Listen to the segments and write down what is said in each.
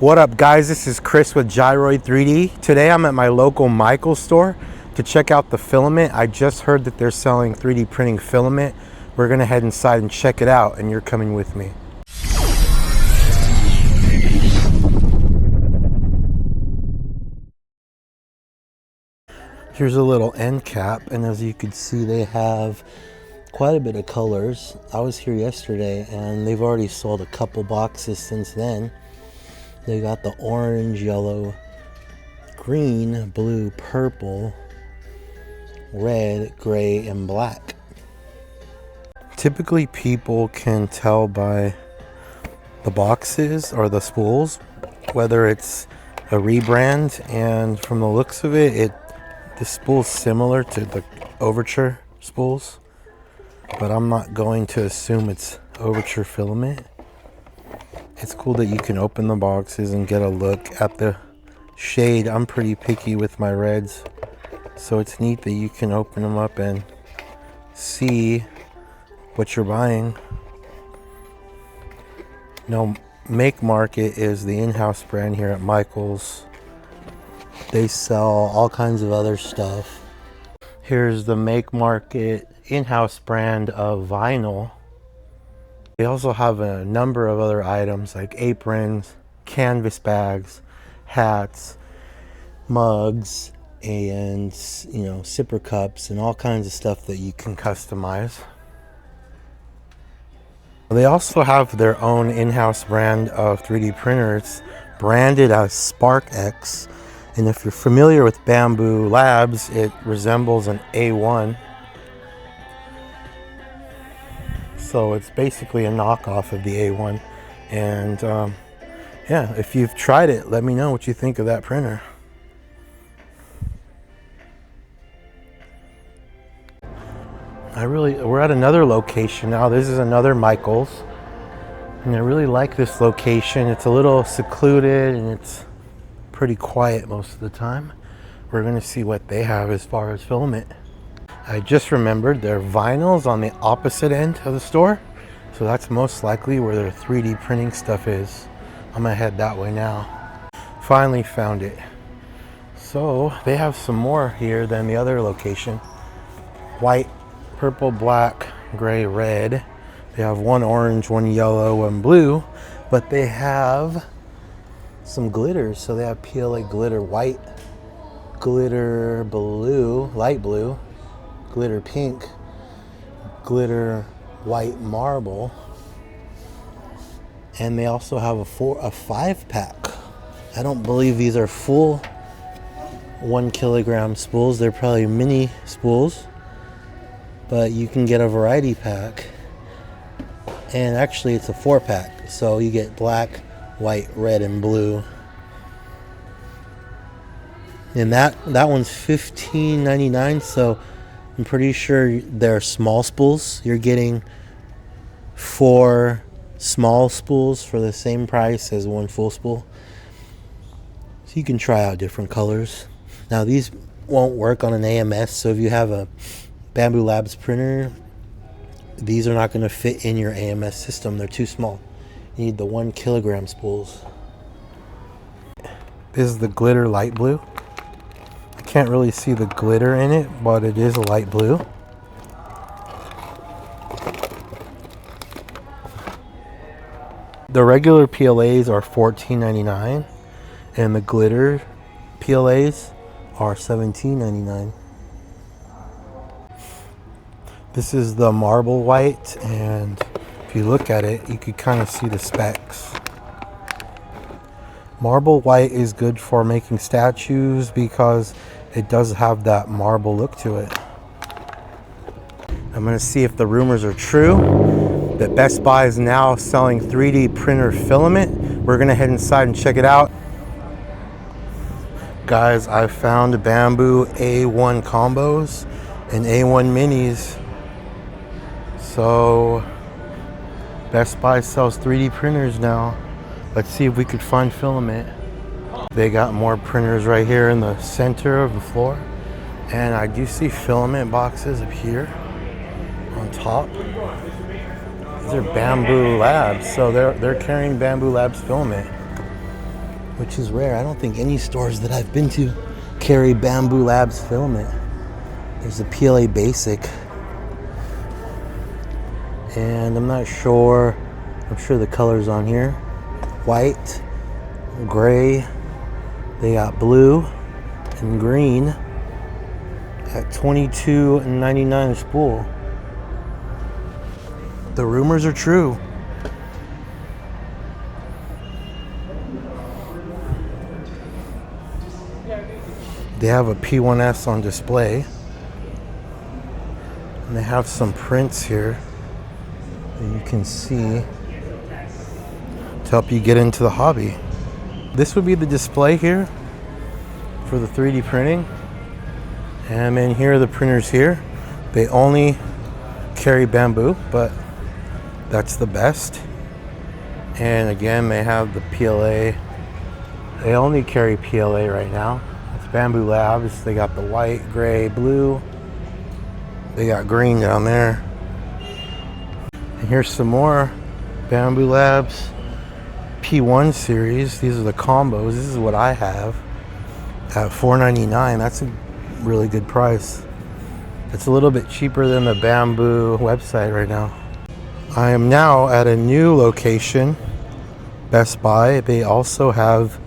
What up guys, this is Chris with Gyroid 3D. Today I'm at my local Michaels store to check out the filament. I just heard that they're selling 3D printing filament. We're gonna head inside and check it out, and you're coming with me. Here's a little end cap, and as you can see they have quite a bit of colors. I was here yesterday and they've already sold a couple boxes since then. They got the orange, yellow, green, blue, purple, red, gray, and black. Typically people can tell by the boxes or the spools whether it's a rebrand, and from the looks of it, the spool's similar to the Overture spools, but I'm not going to assume it's Overture filament. It's cool that you can open the boxes and get a look at the shade. I'm pretty picky with my reds, so it's neat that you can open them up and see what you're buying. No, Make Market is the in-house brand here at Michaels. They sell all kinds of other stuff. Here's the Make Market in-house brand of vinyl. They also have a number of other items like aprons, canvas bags, hats, mugs, and sipper cups, and all kinds of stuff that you can customize. They also have their own in-house brand of 3D printers branded as SparkX. And if you're familiar with Bamboo Labs, it resembles an A1. So it's basically a knockoff of the A1. And yeah, if you've tried it, let me know what you think of that printer. We're at another location now. This is another Michaels. And I really like this location. It's a little secluded and it's pretty quiet most of the time. We're gonna see what they have as far as filament. I just remembered their vinyl's on the opposite end of the store, so that's most likely where their 3D printing stuff is. I'm gonna head that way now. Finally found it. So they have some more here than the other location. White, purple, black, gray, red. They have one orange, one yellow, one blue, but they have some glitters. So they have PLA glitter white, glitter blue, light blue, glitter pink, glitter white marble, and they also have a 5-pack. I don't believe these are full 1 kilogram spools. They're probably mini spools, but you can get a variety pack, and actually it's a 4-pack, so you get black, white, red, and blue. And that one's $15.99, so I'm pretty sure they're small spools. You're getting 4 small spools for the same price as 1 full spool. So you can try out different colors. Now these won't work on an AMS, so if you have a Bamboo Labs printer, these are not going to fit in your AMS system. They're too small. You need the 1 kilogram spools. This is the glitter light blue. Can't really see the glitter in it, but it is a light blue. The regular PLAs are $14.99 and the glitter PLAs are $17.99. This is the marble white, and if you look at it, you can kind of see the specs. Marble white is good for making statues because it does have that marble look to it. I'm gonna see if the rumors are true that Best Buy is now selling 3D printer filament. We're gonna head inside and check it out. Guys, I found Bamboo A1 combos and A1 minis. So Best Buy sells 3D printers now. Let's see if we could find filament. They got more printers right here in the center of the floor, and I do see filament boxes up here on top. These are Bamboo Labs, so they're carrying Bamboo Labs filament. which is rare. I don't think any stores that I've been to carry Bamboo Labs filament. There's a PLA Basic, and I'm not sure. I'm sure the color's on here. White, gray, they got blue and green at $22.99 a spool. The rumors are true. They have a P1S on display, and they have some prints here that you can see to help you get into the hobby. This would be the display here for the 3D printing, and then here are the printers here. They only carry bamboo, but that's the best. And again, they have the PLA. They only carry PLA right now. It's Bamboo Labs. They got the white, gray, blue. They got green down there. And here's some more Bamboo Labs P1 series. These are the combos. This is what I have at $4.99. That's a really good price. It's a little bit cheaper than the Bamboo website right now. I am now at a new location, Best Buy. They also have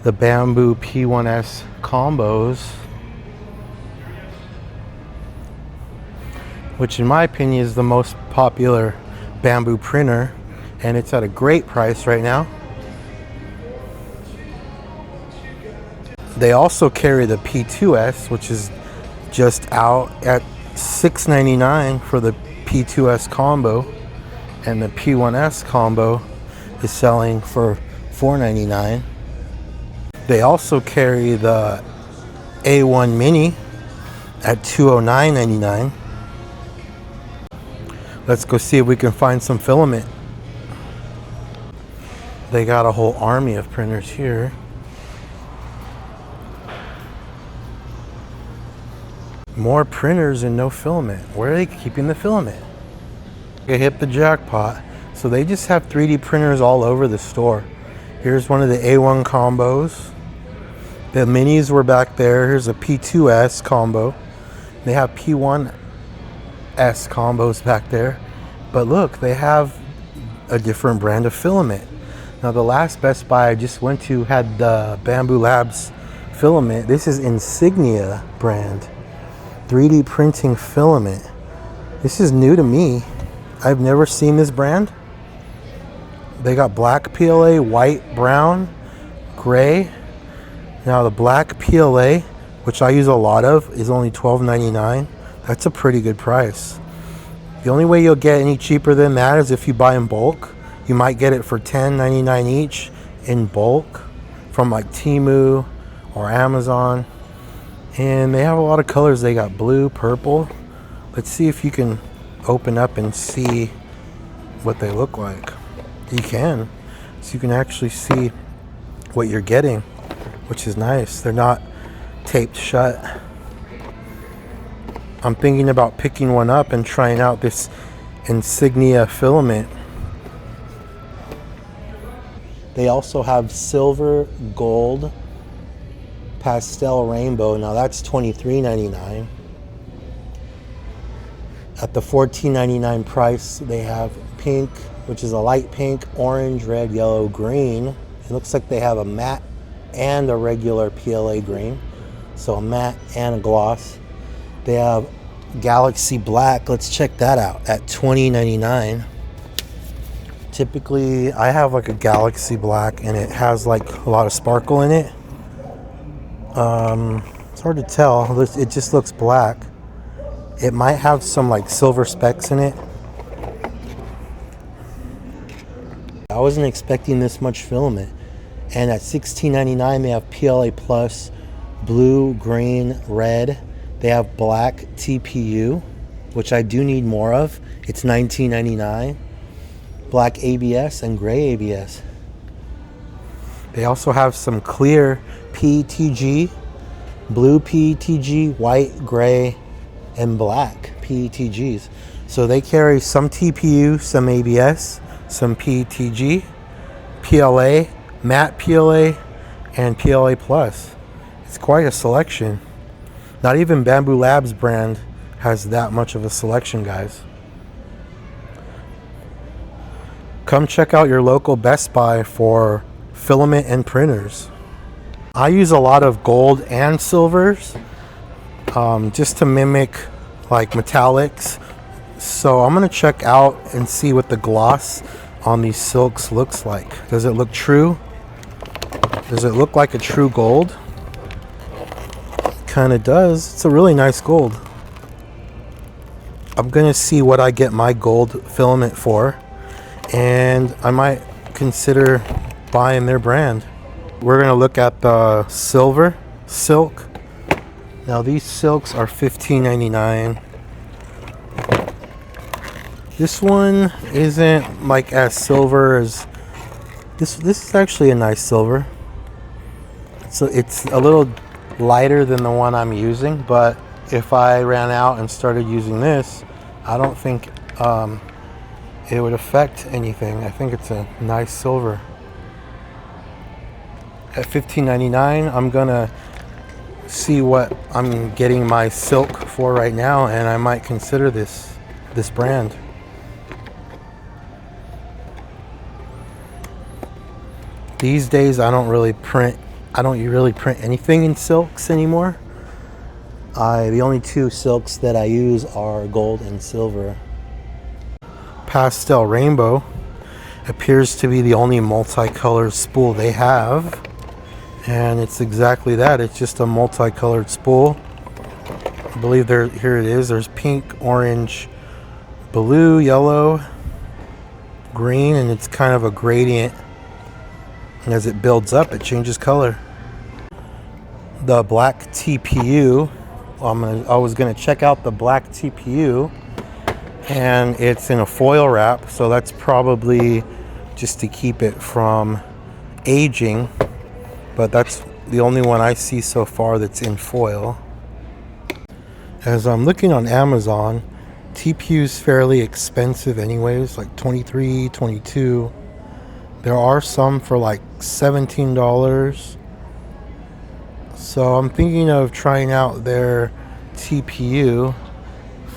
the Bamboo P1S combos, which in my opinion is the most popular bamboo printer, and it's at a great price right now. They also carry the P2S, which is just out at $6.99 for the P2S combo, and the P1S combo is selling for $4.99. They also carry the A1 Mini at $209.99. Let's go see if we can find some filament. They got a whole army of printers here. More printers and no filament. Where are they keeping the filament? They hit the jackpot. So they just have 3D printers all over the store. Here's one of the A1 combos. The minis were back there. Here's a P2S combo. They have P1S combos back there. But look, they have a different brand of filament. Now the last Best Buy I just went to had the Bamboo Labs filament. This is Insignia brand. 3D printing filament. This is new to me. I've never seen this brand. They got black PLA, white, brown, gray. Now the black PLA, which I use a lot of, is only $12.99. That's a pretty good price. The only way you'll get any cheaper than that is if you buy in bulk. You might get it for $10.99 each in bulk from like Temu or Amazon. And they have a lot of colors. They got blue, purple. Let's see if you can open up and see what they look like. You can. So you can actually see what you're getting, which is nice. They're not taped shut. I'm thinking about picking one up and trying out this Insignia filament. They also have silver, gold, pastel, rainbow. Now that's $23.99. At the $14.99 price, they have pink, which is a light pink, orange, red, yellow, green. It looks like they have a matte and a regular PLA green. So a matte and a gloss. They have Galaxy Black. Let's check that out at $20.99. Typically, I have like a Galaxy Black and it has like a lot of sparkle in it. It's hard to tell. It just looks black. It might have some like silver specks in it. I wasn't expecting this much filament. And at $16.99 they have PLA Plus, blue, green, red. They have black TPU, which I do need more of. It's $19.99. Black ABS and gray ABS. They also have some clear PETG, blue PETG, white, gray, and black PETGs. So they carry some TPU, some ABS, some PETG, PLA, matte PLA, and PLA Plus. It's quite a selection. Not even Bamboo Labs brand has that much of a selection, guys. Come check out your local Best Buy for filament and printers. I use a lot of gold and silvers just to mimic like metallics. So I'm gonna check out and see what the gloss on these silks looks like. Does it look true? Does it look like a true gold? Kind of does. It's a really nice gold. I'm gonna see what I get my gold filament for, and I might consider buying their brand. We're gonna look at the silver silk. Now these silks are $15.99. This one isn't like as silver as this. This is actually a nice silver. So it's a little lighter than the one I'm using, but if I ran out and started using this, I don't think it would affect anything. I think it's a nice silver. At $15.99, I'm gonna see what I'm getting my silk for right now, and I might consider this brand. These days I don't really print anything in silks anymore. The only two silks that I use are gold and silver. Pastel Rainbow appears to be the only multicolored spool they have, and it's exactly that. It's just a multicolored spool. I believe here it is. There's pink, orange, blue, yellow, green, and it's kind of a gradient. And as it builds up, it changes color. The black TPU, I was gonna check out the black TPU, and it's in a foil wrap, so that's probably just to keep it from aging, but that's the only one I see so far that's in foil. As I'm looking on Amazon, TPU is fairly expensive anyways, like $23, $22. There are some for like $17. So I'm thinking of trying out their TPU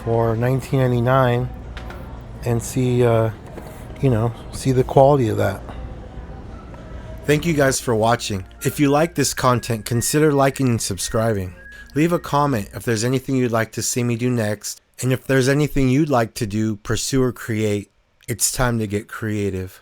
for $19.99 and see the quality of that. Thank you guys for watching. If you like this content, consider liking and subscribing. Leave a comment if there's anything you'd like to see me do next, and if there's anything you'd like to do, pursue, or create. It's time to get creative.